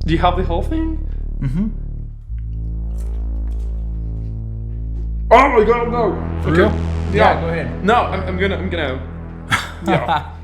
Do you have the whole thing? Mm-hmm. Oh my god, no. For real? Yeah, go ahead. No, I'm gonna. Yeah.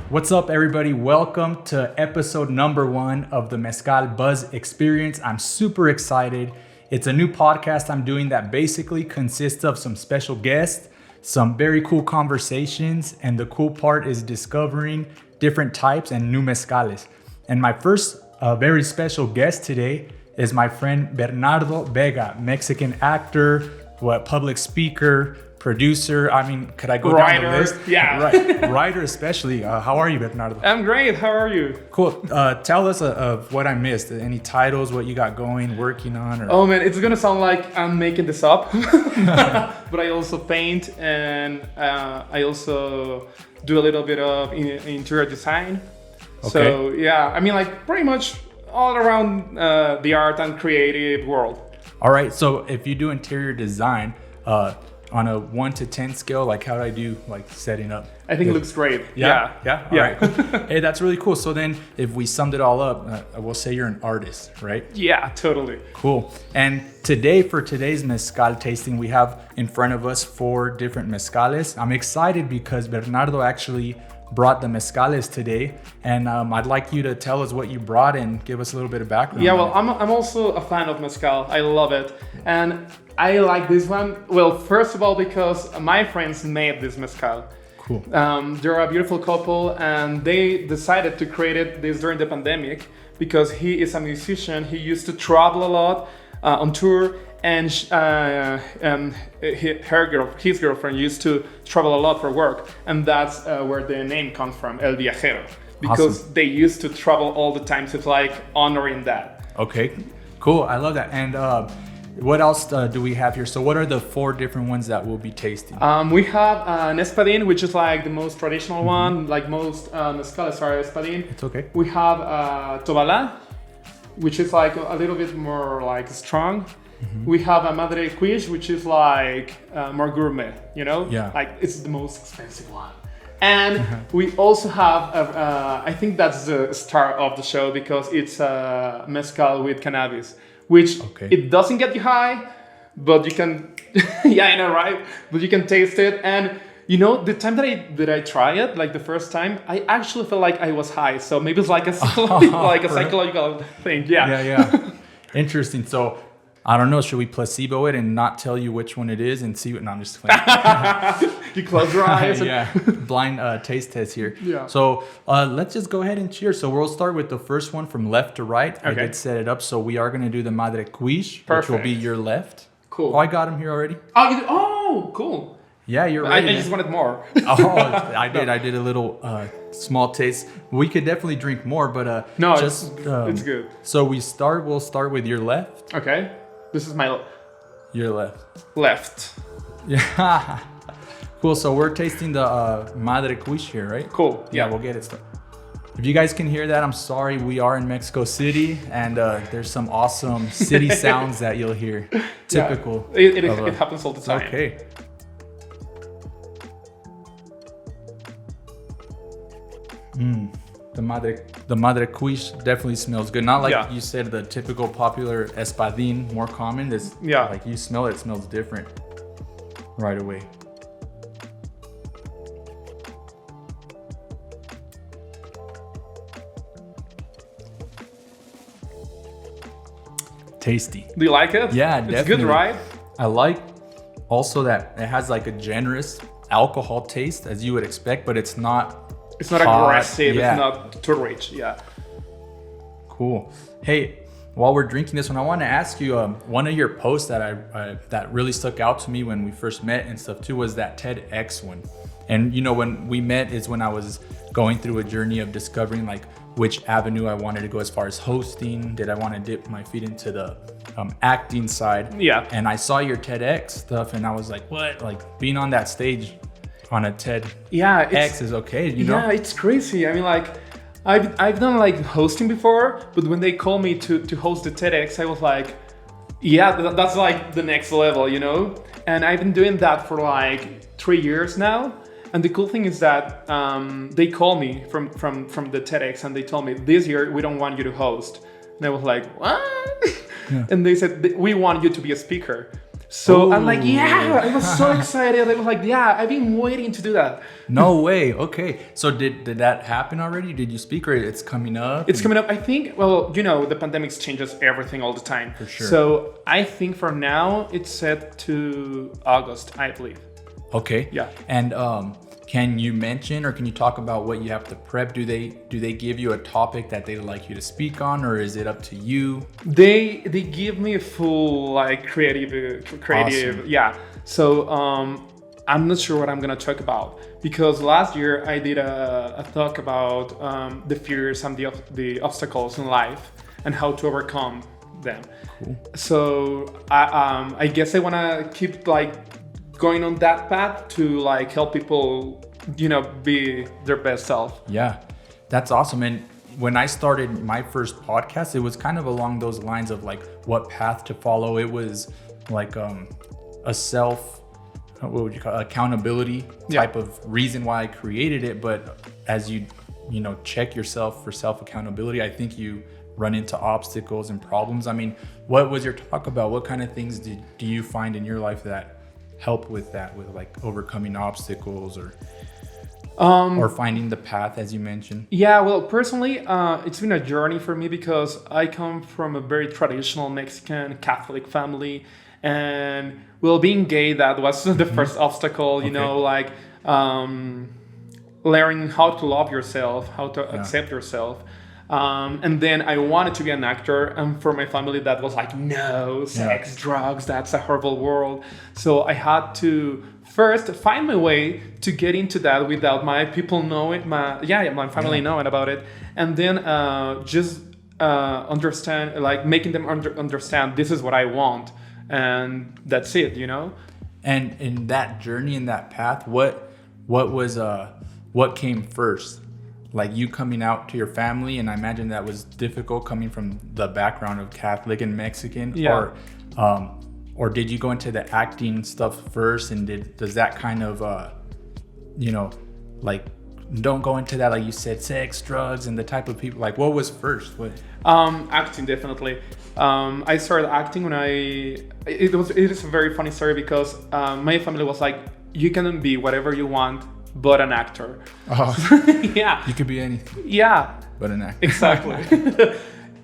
What's up, everybody? Welcome to episode number 1 of the Mezcal Buzz Experience. I'm super excited. It's a new podcast I'm doing that basically consists of some special guests, some very cool conversations, and the cool part is discovering different types and new mezcales. And my first very special guest today is my friend Bernardo Vega, Mexican actor, public speaker, producer. I mean, could I go down the list? Yeah. Right. Writer especially. How are you, Bernardo? I'm great. How are you? Cool. Tell us of what I missed. Any titles, what you got going, working on? Or... Oh man, it's gonna sound like I'm making this up, but I also paint and I also do a little bit of interior design. Okay. So yeah, I mean like pretty much all around the art and creative world. All right. So if you do interior design, on a 1 to 10 scale, like how do I do like setting up? I think it looks great. Yeah. All right, cool. Hey, that's really cool. So then if we summed it all up, we'll say you're an artist, right? Yeah, totally. Cool. And today, for today's mezcal tasting, we have in front of us 4 different mezcales. I'm excited because Bernardo actually brought the mezcales today, and I'd like you to tell us what you brought and give us a little bit of background. Yeah, well, I'm also a fan of mezcal. I love it. And I like this one. Well, first of all, because my friends made this mezcal. Cool. They're a beautiful couple, and they decided to create this during the pandemic because he is a musician. He used to travel a lot on tour, and his girlfriend used to travel a lot for work, and that's where the name comes from, El Viajero, because Awesome. they used to travel all the time. So it's like honoring that. Okay, cool. I love that. And what else do we have here? So what are the 4 different ones that we'll be tasting? We have an Espadín, which is like the most traditional one, like most mezcales are Espadín. It's okay. We have Tobalá, which is like a little bit more like strong. Mm-hmm. We have a Madrecuishe, which is like more gourmet, you know? Yeah. Like it's the most expensive one. And we also have, I think that's the star of the show because it's mezcal with cannabis, which it doesn't get you high, but you can, yeah, I know, right? But you can taste it. And you know, the time that I tried it, like the first time, I actually felt like I was high. So maybe it's like a psychological thing. Yeah. Yeah. Interesting. So I don't know. Should we placebo it and not tell you which one it is and see what? No, I'm just playing. You close your eyes. Yeah. Blind taste test here. Yeah. So let's just go ahead and cheers. So we'll start with the first one from left to right. Okay. I did set it up. So we are going to do the Madrecuishe, which Perfect. will be your left. Cool. Oh, I got him here already. Oh, cool. Yeah, you're I right. just wanted more. Oh, I did. I did a little small taste. We could definitely drink more, but No, just it's good. So we'll start with your left. Okay. This is my Your left. left. Yeah. Cool. So we're tasting the Madrecuishe here, right? Cool. Yeah, we'll get it started. If you guys can hear that, I'm sorry. We are in Mexico City, and there's some awesome city sounds that you'll hear. Typical. Yeah. It happens all the time. Okay. The Madrecuishe definitely smells good. Not like you said, the typical popular Espadín, more common. This, like you smell it, it smells different right away. Tasty. Do you like it? Yeah, it's definitely. good, right? I like also that it has like a generous alcohol taste, as you would expect, but it's not. It's not hot. aggressive. Yeah. It's not too rich. Yeah. Cool. Hey, while we're drinking this one, I want to ask you. One of your posts that that really stuck out to me when we first met and stuff too was that TEDx one. And you know, when we met is when I was going through a journey of discovering like which avenue I wanted to go as far as hosting. Did I want to dip my feet into the acting side? Yeah. And I saw your TEDx stuff, and I was like, what? Like being on that stage on a TEDx is okay, you know? Yeah, it's crazy. I mean, like, I've done like hosting before, but when they called me to host the TEDx, I was like, yeah, that's like the next level, you know? And I've been doing that for like 3 years now. And the cool thing is that they called me from the TEDx and they told me, this year we don't want you to host. And I was like, what? Yeah. And they said, we want you to be a speaker. So I'm like, yeah, I was so excited. I was like, yeah, I've been waiting to do that. No way. Okay. So did that happen already? Did you speak, or it's coming up? It's coming up. I think, well, the pandemic changes everything all the time. For sure. So I think for now it's set to August, I believe. Okay. Yeah. And can you mention, or can you talk about what you have to prep? Do they give you a topic that they'd like you to speak on, or is it up to you? They give me a full like creative. Awesome. Yeah. So I'm not sure what I'm gonna talk about, because last year I did a talk about the fears and the obstacles in life and how to overcome them. Cool. So I guess I wanna keep like going on that path to like help people, be their best self. Yeah, that's awesome. And when I started my first podcast, it was kind of along those lines of like what path to follow. It was like a self, what would you call it? Accountability type of reason why I created it. But as you check yourself for self accountability, I think you run into obstacles and problems. I mean, what was your talk about? What kind of things do you find in your life that help with that, with like overcoming obstacles or finding the path, as you mentioned? Yeah, well, personally, it's been a journey for me because I come from a very traditional Mexican Catholic family, and well, being gay, that was the first obstacle. Like learning how to love yourself, how to accept yourself. And then I wanted to be an actor, and for my family that was like, no, sex, drugs, that's a horrible world. So I had to first find my way to get into that without my people knowing, my family knowing about it, and then just understand, like making them understand this is what I want, and that's it, And in that journey, in that path, what came first? Like you coming out to your family, and I imagine that was difficult coming from the background of Catholic and Mexican, or did you go into the acting stuff first, and does that kind of, like don't go into that, like you said, sex, drugs, and the type of people, like what was first? Acting, definitely. I started acting when it is a very funny story because my family was like, you can be whatever you want but an actor. Oh. Yeah. You could be anything. Yeah. But an actor. Exactly.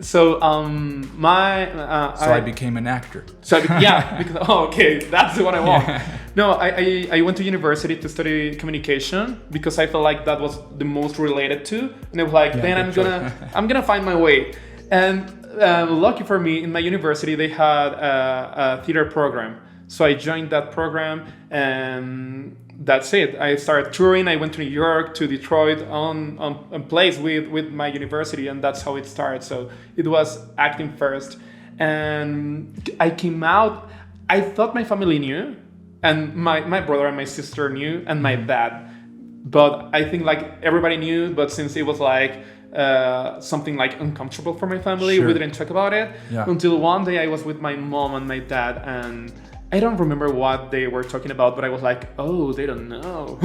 So I became an actor. Because okay, that's what I want. Yeah. No, I went to university to study communication because I felt like that was the most related to, and I was like, then I'm gonna find my way. And lucky for me, in my university they had a theater program, so I joined that program, and that's it. I started touring. I went to New York, to Detroit on plays with my university, and that's how it started. So it was acting first, and I came out. I thought my family knew, and my brother and my sister knew, and my dad. But I think like everybody knew, but since it was like something like uncomfortable for my family, we didn't talk about it until one day I was with my mom and my dad, and I don't remember what they were talking about, but I was like, oh, they don't know.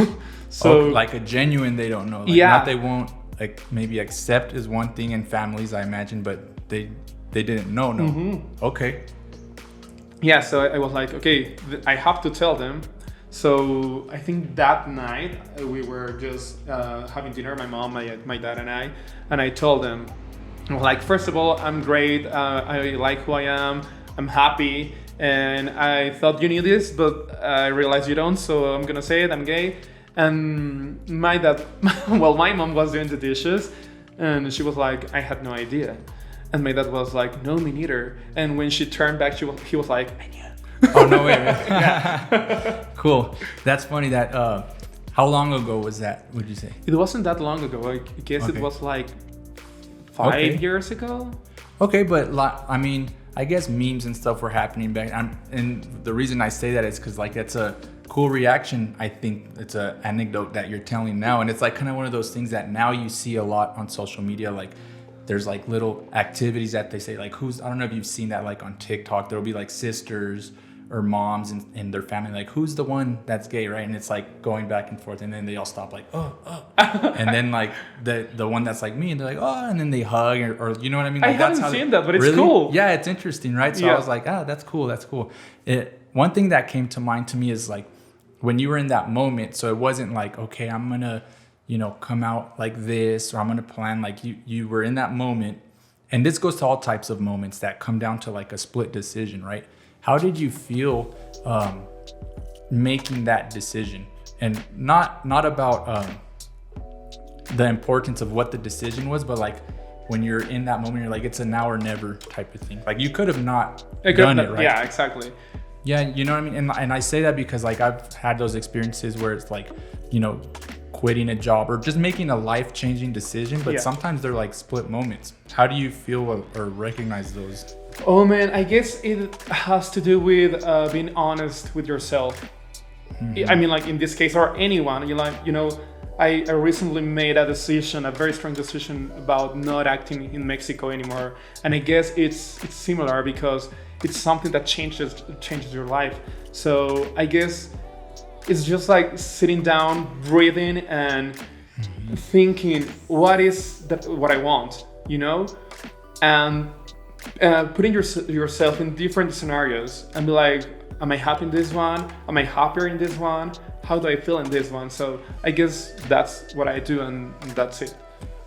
So like a genuine, they don't know. Like, not they won't like maybe accept is one thing in families, I imagine, but they didn't know. No. Mm-hmm. Okay. Yeah, so I was like, okay, I have to tell them. So I think that night we were just having dinner, my mom, my dad, and I told them, like, first of all, I'm great. I like who I am. I'm happy. And I thought you knew this, but I realized you don't, so I'm gonna say it, I'm gay. And my dad, my mom was doing the dishes, and she was like, I had no idea. And my dad was like, no, me neither. And when she turned back, he was like, I knew. Oh, no way. Cool. That's funny that, how long ago was that, would you say? It wasn't that long ago. I guess it was like 5 years ago. Okay, but I mean, I guess memes and stuff were happening back. And the reason I say that is because like it's a cool reaction. I think it's an anecdote that you're telling now, and it's like kind of one of those things that now you see a lot on social media. Like there's like little activities that they say like I don't know if you've seen that like on TikTok. There'll be like sisters or moms and their family, like, who's the one that's gay, right? And it's like going back and forth, and then they all stop like, oh. And then like the one that's like me, and they're like, oh, and then they hug or you know what I mean? Like, I haven't seen that, but it's cool. Yeah, it's interesting, right? So I was like, that's cool. One thing that came to mind to me is like when you were in that moment, so it wasn't like, okay, I'm gonna, come out like this, or I'm gonna plan, like you were in that moment. And this goes to all types of moments that come down to like a split decision, right? How did you feel making that decision? And not about the importance of what the decision was, but like when you're in that moment, you're like, it's a now or never type of thing. Like you could have not done it, right? Yeah, exactly. Yeah, you know what I mean? And I say that because like I've had those experiences where it's like, quitting a job or just making a life-changing decision, but sometimes they're like split moments. How do you feel or recognize those? Oh man, I guess it has to do with being honest with yourself. I mean, like in this case, or anyone, I recently made a very strong decision about not acting in Mexico anymore. And I guess it's similar because it's something that changes your life. So I guess it's just like sitting down, breathing, and thinking, what I want, and putting yourself in different scenarios and be like, am I happy in this one? Am I happier in this one? How do I feel in this one? So I guess that's what I do, and that's it.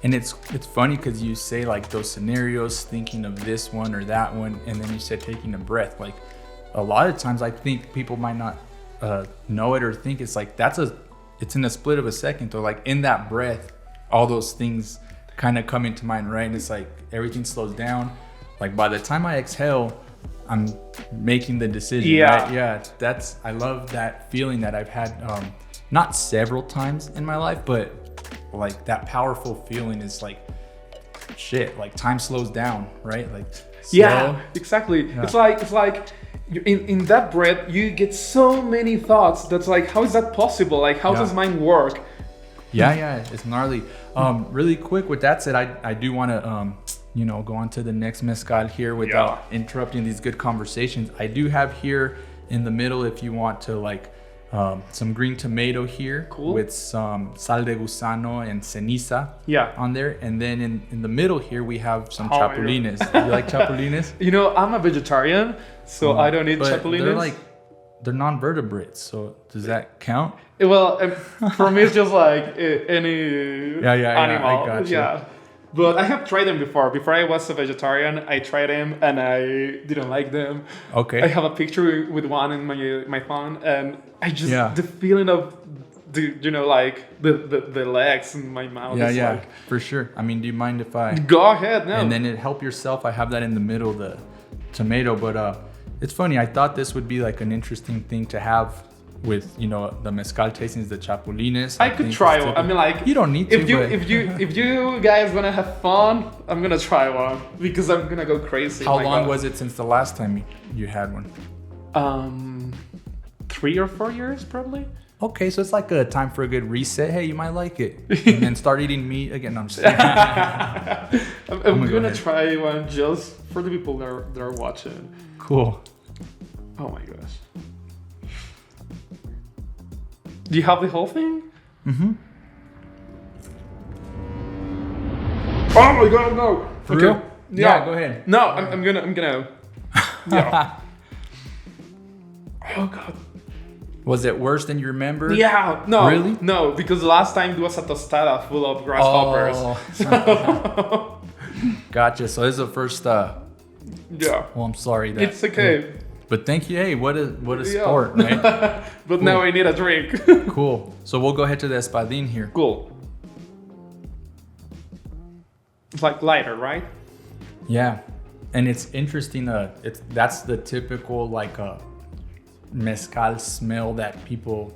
And it's funny because you say like those scenarios, thinking of this one or that one, and then you said taking a breath. Like a lot of times I think people might not know it or think it's like it's in a split of a second. So like in that breath, all those things kind of come into mind, right? And it's like everything slows down. Like by the time I exhale, I'm making the decision. Yeah. Right? Yeah. I love that feeling that I've had not several times in my life, but like that powerful feeling is like, shit, like time slows down, right? Like yeah, exactly. Yeah. It's like in that breath you get so many thoughts that's like, how is that possible? Like how does mine work? Yeah, it's gnarly. Really quick, with that said, I do want to go on to the next mezcal here without interrupting these good conversations. I do have here in the middle, if you want to, like some green tomato here, cool, with some sal de gusano and ceniza on there. And then in the middle here, we have some chapulines. You like chapulines? I'm a vegetarian, so I don't eat chapulines. They're non-vertebrates, so does that count? Well, for me, it's just like any animal. I gotcha. Yeah. But I have tried them before. Before I was a vegetarian, I tried them and I didn't like them. Okay. I have a picture with one in my phone, and I just the feeling of the legs in my mouth. Yeah, for sure. I mean, do you mind if I go ahead? No. And then help yourself. I have that in the middle, the tomato. But it's funny. I thought this would be like an interesting thing to have with the mezcal tastings, the chapulines. I could try one. I mean, like, you don't need to. If you guys wanna have fun, I'm gonna try one because I'm gonna go crazy. How long was it since the last time you had one? 3 or 4 years probably. Okay, so it's like a time for a good reset. Hey, you might like it, and then start eating meat again. No, I'm just I'm gonna try one just for the people that are watching. Cool. Oh my gosh. Do you have the whole thing? Mm-hmm. Oh my god, no. For real? Yeah, go ahead. No, I'm gonna. Yeah. Oh god. Was it worse than you remember? Yeah. No. Really? No, because last time it was a tostada full of grasshoppers. Oh. Gotcha. So this is the first. Yeah. Well, I'm sorry. It's okay. But thank you. Hey, what a sport, right? But cool. Now I need a drink. Cool. So we'll go ahead to the Espadín here. Cool. It's like lighter, right? Yeah. And it's interesting. That's the typical mezcal smell that people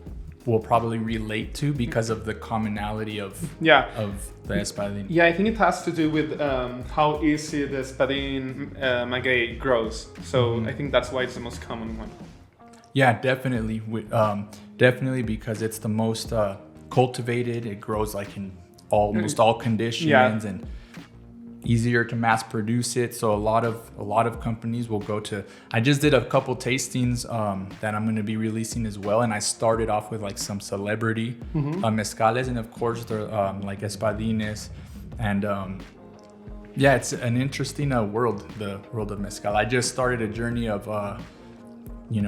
will probably relate to because of the commonality of the Espadín. Yeah, I think it has to do with how easy the Espadín maguey grows. So I think that's why it's the most common one. Yeah, definitely. Definitely because it's the most cultivated. It grows like in almost all conditions, and easier to mass produce it. So a lot of companies will go to. I just did a couple tastings that I'm going to be releasing as well, and I started off with like some celebrity mezcales, and of course they're like Espadines, and yeah, it's an interesting world, the world of mezcal. I just started a journey of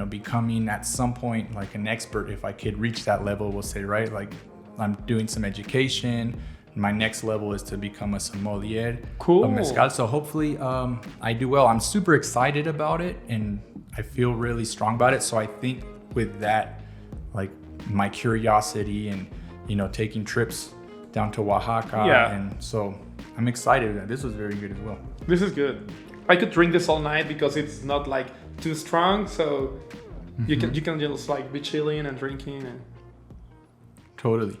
becoming at some point like an expert, if I could reach that level, we'll say, right? Like I'm doing some education. My next level is to become a sommelier of mezcal. So hopefully I do well. I'm super excited about it and I feel really strong about it. So I think with that, like my curiosity and, taking trips down to Oaxaca. And so I'm excited. This was very good as well. This is good. I could drink this all night because it's not like too strong. So you can just like be chilling and drinking. And... Totally.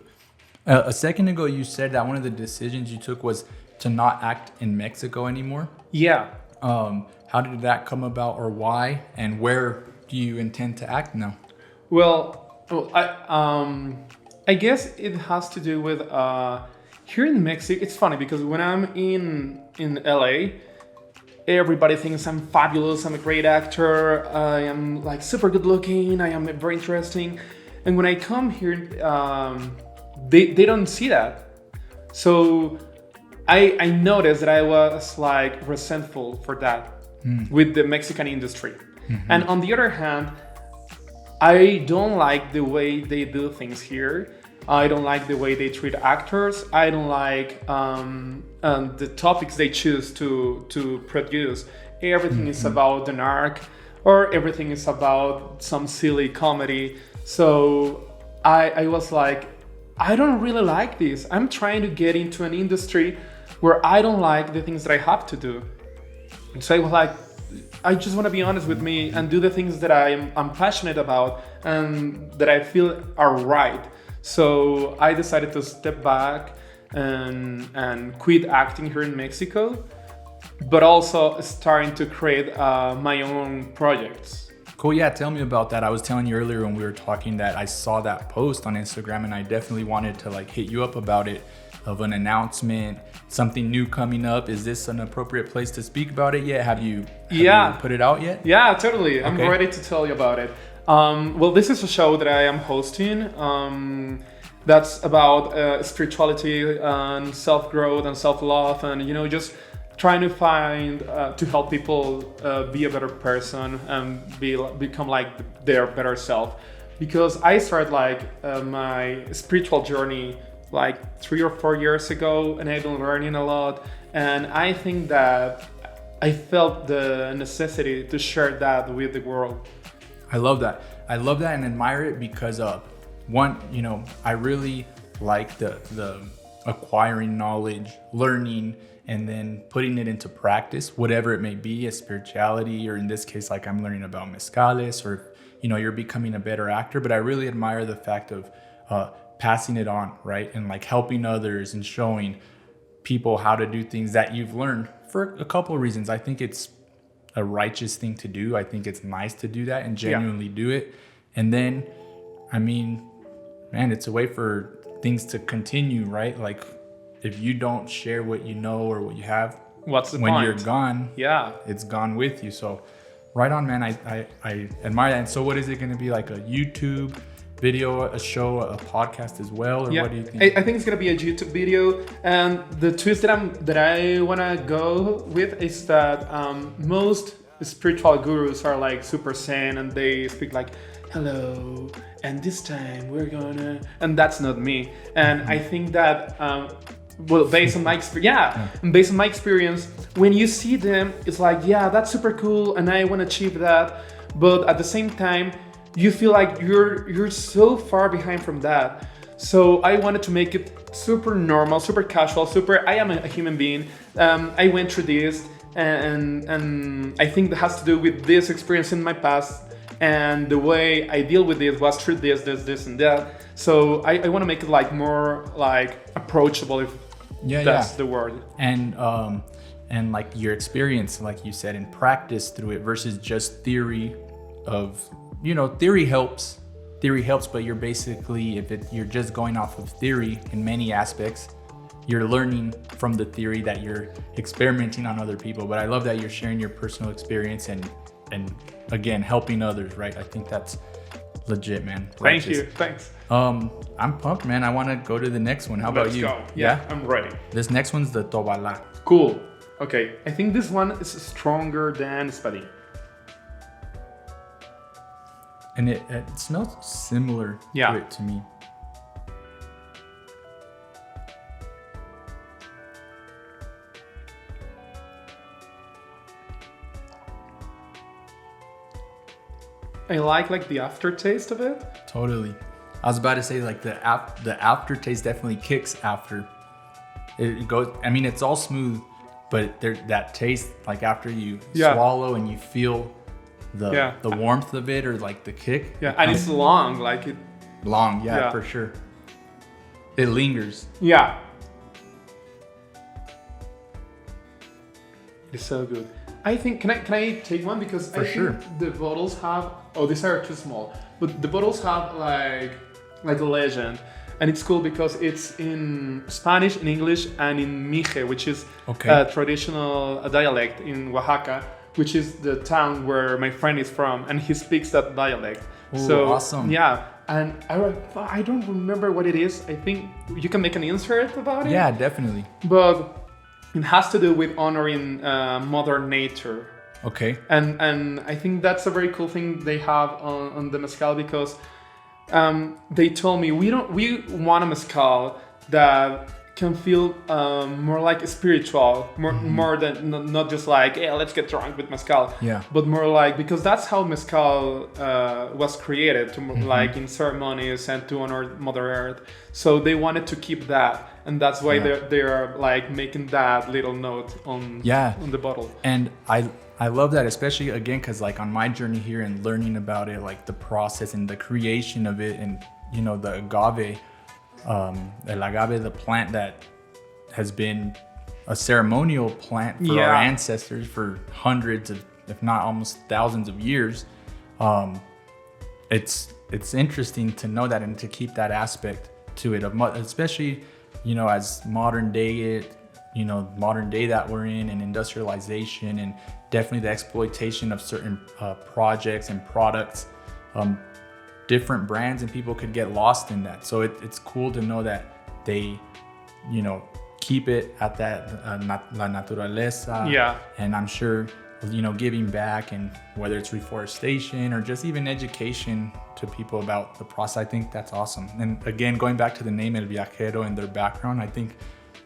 A second ago, you said that one of the decisions you took was to not act in Mexico anymore. Yeah. How did that come about, or why, and where do you intend to act now? Well, I guess it has to do with here in Mexico. It's funny because when I'm in LA, everybody thinks I'm fabulous. I'm a great actor. I am like super good looking. I am very interesting. And when I come here, they don't see that. So I noticed that I was like resentful for that with the Mexican industry. And on the other hand, I don't like the way they do things here. I don't like the way they treat actors. I don't like the topics they choose to produce. Everything is about the narc, or everything is about some silly comedy. So I was like, I don't really like this. I'm trying to get into an industry where I don't like the things that I have to do. And so I was like, I just want to be honest with me and do the things that I'm passionate about and that I feel are right. So I decided to step back and quit acting here in Mexico, but also starting to create my own projects. Cool. Yeah. Tell me about that. I was telling you earlier when we were talking that I saw that post on Instagram and I definitely wanted to like hit you up about it, of an announcement, something new coming up. Is this an appropriate place to speak about it yet? Have you put it out yet? Yeah, totally. I'm ready to tell you about it. Well, this is a show that I am hosting. That's about spirituality and self-growth and self-love and, just trying to find to help people be a better person and become like their better self, because I started like my spiritual journey like 3 or 4 years ago, and I've been learning a lot, and I think that I felt the necessity to share that with the world. I love that and admire it because one, I really like the acquiring knowledge, learning, and then putting it into practice, whatever it may be, a spirituality, or in this case, like I'm learning about mezcales, or, you're becoming a better actor. But I really admire the fact of passing it on, right? And like helping others and showing people how to do things that you've learned for a couple of reasons. I think it's a righteous thing to do. I think it's nice to do that and genuinely do it. And then, I mean, man, it's a way for things to continue, right? Like, if you don't share what you know or what you have, what's the when point? You're gone, it's gone with you. So right on, man. I admire that. And so what is it going to be, like a YouTube video, a show, a podcast as well, or what do you think? I think it's going to be a YouTube video, and the twist that I want to go with is that most spiritual gurus are like super zen and they speak like, hello, and this time we're gonna, and that's not me. And I think that based on my experience, when you see them, it's like, yeah, that's super cool and I want to achieve that, but at the same time you feel like you're so far behind from that. So I wanted to make it super normal, super casual, I am a human being. I went through this, and I think that has to do with this experience in my past, and the way I deal with it was through this and that. So I want to make it like more like approachable, if that's the word. And like your experience, like you said, in practice through it versus just theory of, theory helps, but you're basically, you're just going off of theory in many aspects, you're learning from the theory that you're experimenting on other people. But I love that you're sharing your personal experience and again, helping others, right? I think that's legit, man. Thank you. Thanks. I'm pumped, man. I want to go to the next one. How about you? Let's go. Yeah, I'm ready. This next one's the Tobalá. Cool. Okay, I think this one is stronger than Espadín. And it smells similar to it to me. I like the aftertaste of it. Totally. I was about to say like the aftertaste definitely kicks after. It goes. I mean, it's all smooth, but that taste like after you swallow and you feel the warmth of it or like the kick. Yeah, and it's long, like it. Long, yeah, for sure. It lingers. Yeah. It's so good. I think can I take one because I think the bottles have these are too small, but the bottles have like a legend, and it's cool because it's in Spanish, in English, and in Mije, which is a traditional dialect in Oaxaca, which is the town where my friend is from, and he speaks that dialect. Ooh, so awesome. Yeah, and I don't remember what it is. I think you can make an insert about it. Yeah, definitely. But it has to do with honoring Mother Nature. Okay. And I think that's a very cool thing they have on the mezcal because they told me we want a mezcal that can feel more like spiritual, more than not just like, hey, let's get drunk with mezcal. Yeah. But more like, because that's how mezcal was created, to like in ceremonies and to honor Mother Earth. So they wanted to keep that. And that's why they are like making that little note on the bottle. And I love that, especially again, because like on my journey here and learning about it, like the process and the creation of it, and you know the agave, the plant that has been a ceremonial plant for our ancestors for hundreds of, if not almost thousands of years. It's interesting to know that and to keep that aspect to it, especially, you know, as modern day that we're in, and industrialization, and definitely the exploitation of certain projects and products, different brands, and people could get lost in that. So it's cool to know that they, you know, keep it at that la naturaleza. Yeah. And I'm sure, you know, giving back, and whether it's reforestation or just even education to people about the process, I think that's awesome. And again, going back to the name El Viajero and their background, I think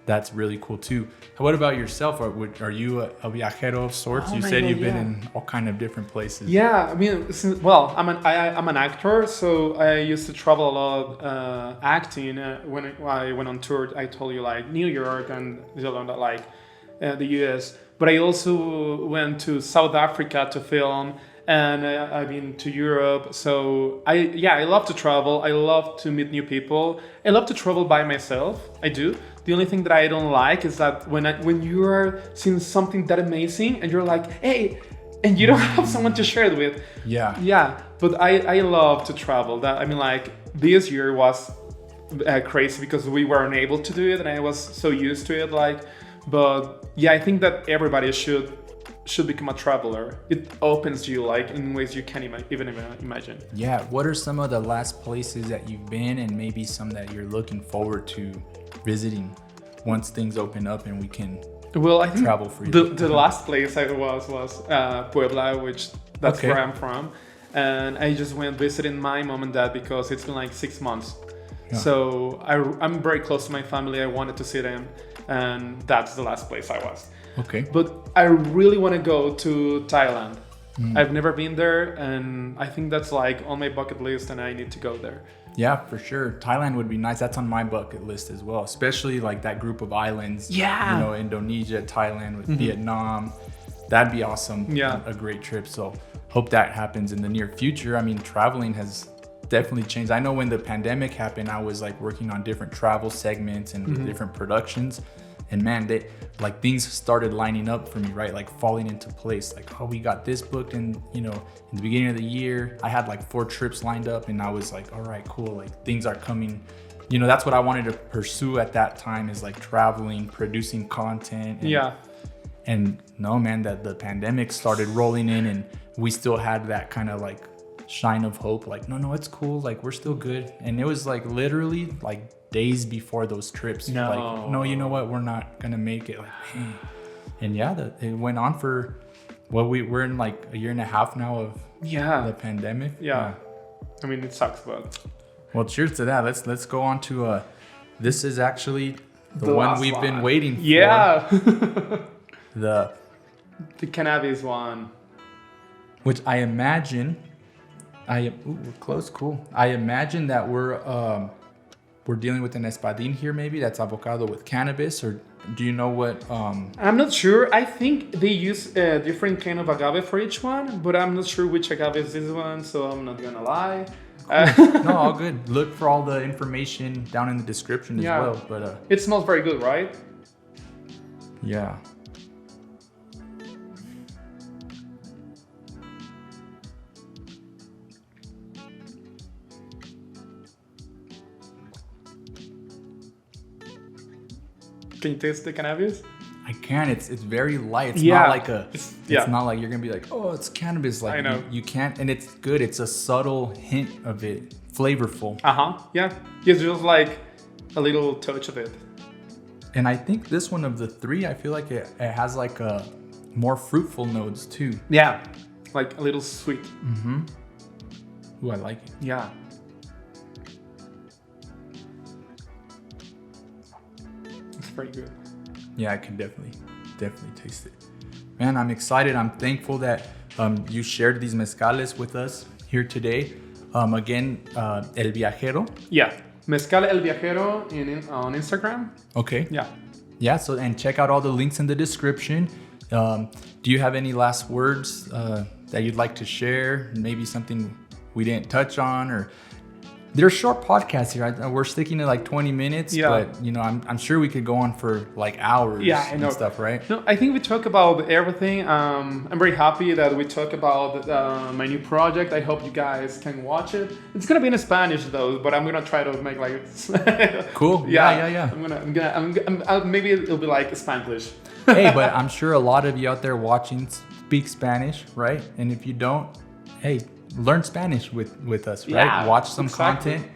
that's really cool too. What about yourself? Are you a viajero of sorts? You said you've been in all kind of different places. Yeah, I mean, I'm an actor, so I used to travel a lot acting. When I went on tour, I told you, like New York and the US. But I also went to South Africa to film, and I've been to Europe. So I love to travel. I love to meet new people. I love to travel by myself. I do. The only thing that I don't like is that when you are seeing something that amazing and you're like, hey, and you don't have someone to share it with. Yeah. Yeah. But I love to travel. This year was crazy because we weren't able to do it, and I was so used to it. But yeah, I think that everybody should become a traveler. It opens you in ways you can't even imagine. Yeah. What are some of the last places that you've been, and maybe some that you're looking forward to visiting once things open up and we can I think travel freely? The last place I was Puebla, which that's where I'm from, and I just went visiting my mom and dad because it's been like 6 months. Yeah. So I'm very close to my family. I wanted to see them, and that's the last place I was. Okay. But I really want to go to Thailand. I've never been there, and I think that's like on my bucket list, and I need to go there. Yeah, for sure. Thailand would be nice. That's on my bucket list as well, especially like that group of islands. Yeah. You know, Indonesia, Thailand, with Vietnam. That'd be awesome. Yeah. A great trip. So hope that happens in the near future. I mean, traveling has definitely changed. I know when the pandemic happened, I was like working on different travel segments and different productions. And man, things started lining up for me, right? Like falling into place. Like, we got this booked, and in the beginning of the year, I had like 4 trips lined up, and I was like, all right, cool. Like things are coming, you know, that's what I wanted to pursue at that time, is like traveling, producing content. And no, man, that the pandemic started rolling in, and we still had that kind of like shine of hope. Like, no, it's cool. Like, we're still good. And it was like literally like days before those trips. Like, no, you know what? We're not going to make it. Like, hey. And yeah, it went on for, we're in like a year and a half now of the pandemic. Yeah. I mean, it sucks, but. Well, cheers to that. Let's go on to, this is actually the one we've been waiting for. Yeah. The cannabis one. Which I imagine, we're close, cool. I imagine that we're dealing with an Espadín here, maybe that's avocado with cannabis, or do you know what? I'm not sure. I think they use a different kind of agave for each one, but I'm not sure which agave is this one, so I'm not gonna lie. Cool. No, all good. Look for all the information down in the description as well. But it smells very good, right? Yeah. Can you taste the cannabis? I can. It's very light. It's not like it's not like you're gonna be like, oh, it's cannabis. Like, I know. You can't, and it's good. It's a subtle hint of it, flavorful. Yeah. It's just like a little touch of it. And I think this one of the three, I feel like it has like a more fruitful notes too. Yeah, like a little sweet. Mm-hmm. Ooh, I like it. Yeah. It's pretty good. Yeah, I can definitely taste it. Man, I'm excited. I'm thankful that you shared these mezcales with us here today. Again, El Viajero. Yeah, Mezcal El Viajero on Instagram. Okay. Yeah. Yeah, so, and check out all the links in the description. Do you have any last words that you'd like to share? Maybe something we didn't touch on, or they're short podcasts here. We're sticking to like 20 minutes, but you know, I'm sure we could go on for like hours and stuff, right? No, I think we talk about everything. I'm very happy that we talk about my new project. I hope you guys can watch it. It's gonna be in Spanish though, but I'm gonna try to make like cool. Yeah. Maybe it'll be like Spanglish. Hey, but I'm sure a lot of you out there watching speak Spanish, right? And if you don't, hey, learn Spanish with us, right? Yeah, watch some content.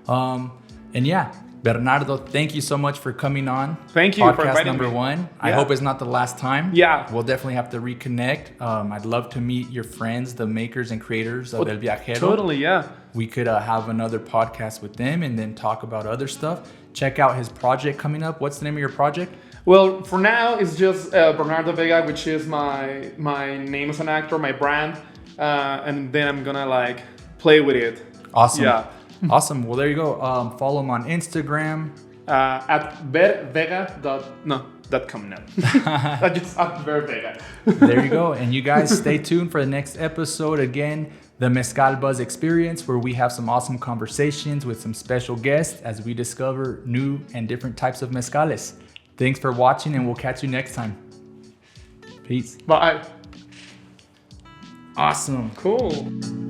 And yeah, Bernardo, thank you so much for coming on. Thank you podcast for inviting number me. 1. I hope it's not the last time. Yeah. We'll definitely have to reconnect. I'd love to meet your friends, the makers and creators of El Viajero. Totally, yeah. We could have another podcast with them and then talk about other stuff. Check out his project coming up. What's the name of your project? Well, for now, it's just Bernardo Vega, which is my name as an actor, my brand. And then I'm gonna like play with it. Awesome. Yeah. Awesome. Well, there you go. Follow him on Instagram. At bervega.com now. I just at bervega. There you go. And you guys stay tuned for the next episode. Again, the Mezcal Buzz Experience, where we have some awesome conversations with some special guests as we discover new and different types of mezcales. Thanks for watching, and we'll catch you next time. Peace. Bye. Awesome. Cool.